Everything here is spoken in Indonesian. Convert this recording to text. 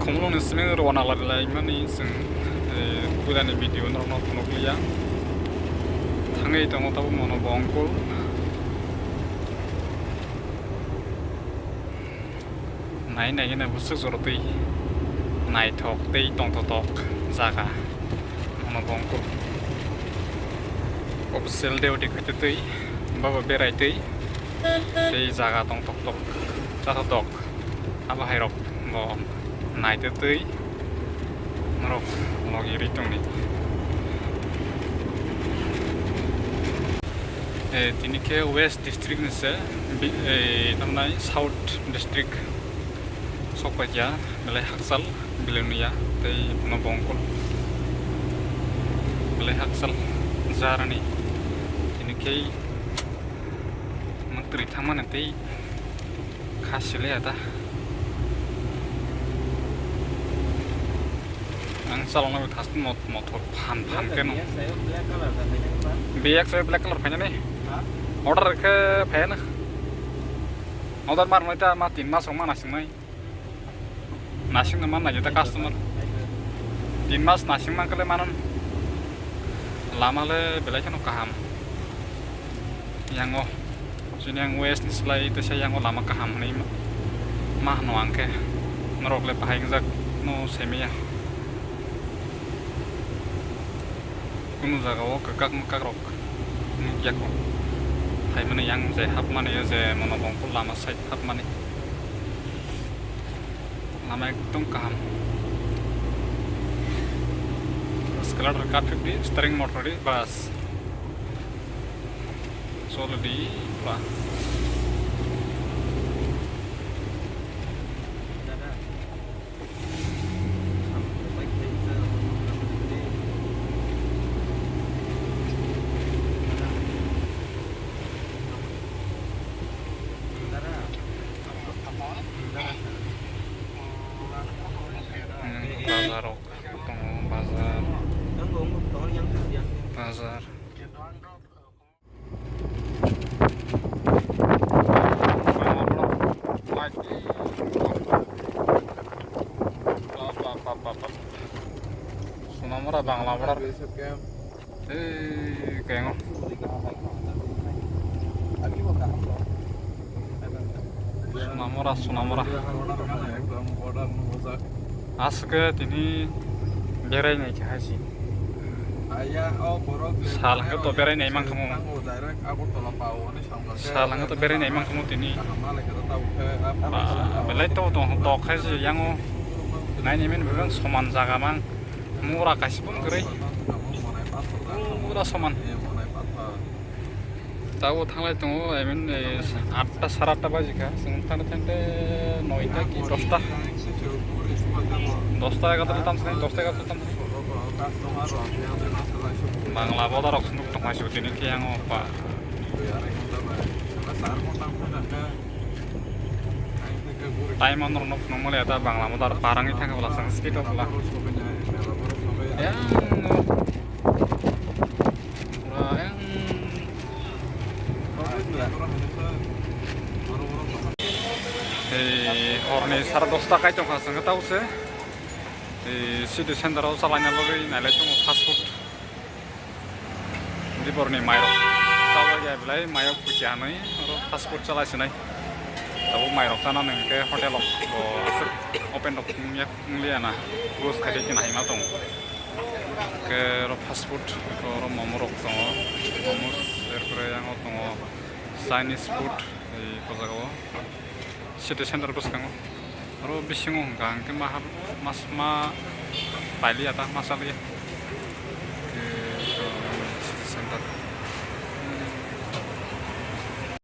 Komulon ismi Rwana Lalai mani sing kulani video normal punokliya tangai tongo tabu mono bongkul nai nai na busuk zoroti nai tok tei tong tok zaga mono bongkul obsel deu dikhate tei baba berai tei tei zaga tong tok jata tok aba hairok bo nai tei norok logi ritong ni tini ke west district ni se namnai south district sokpaja belai haksal bilunia tei nobongkul belai haksal zarani tini ke menteri thaman tei khasile ada ang salon na thas motor phan ke no biak saya black color phanya ni order ke phena order mar mai ta ma 3 mas ma nasing mai nasing na man na jeta customer 3 mas nasing man kale manon lama le belai kan kaham yang sini yang west ni selai itu saya yang lama kaham ni mah no angke norok le pahing zak no semia kuno jaga o kakak mekak rok yak ko thai mane yang je hap mane je mono bongkul lama side hap mane lama ekdom kaham skalator car 50 steering motor di bas solo di pa bazar bazar bazar Sunamora Bangla benar kayak Sunamora aske tini berai nai khasi salang to berai nai mang kamu salang to berai nai mang kamu tini belai to khasi yang nai nimen beban soman jaga mang mura kasipun gerai mura soman tahu thanglai tongo emen 8টা 8:30 baje ka sengtane tante 9টা ki 10টা 10টা 11টা tam sai 10টা 11টা tam bangla boda rok sunduk tong masih utini ki yang opa time on nok nomole ada bangla modar parangi thanga bola sang speed of la yang orni 10:30 kai tong khasang ka tause city center au salanya logi nalai tong fast food di borni mairo tawa ya belai mayo pujanai oro fast food chalai sinai tabu mairo kana neng ke hotel open dok nya ngliana gos khade ki nahi ma tong ke ro fast food ro momo rok tong momos erpore yang tong Chinese food ko jago city center bus kango aro bisingo hangka angke mas ma paili ata masalia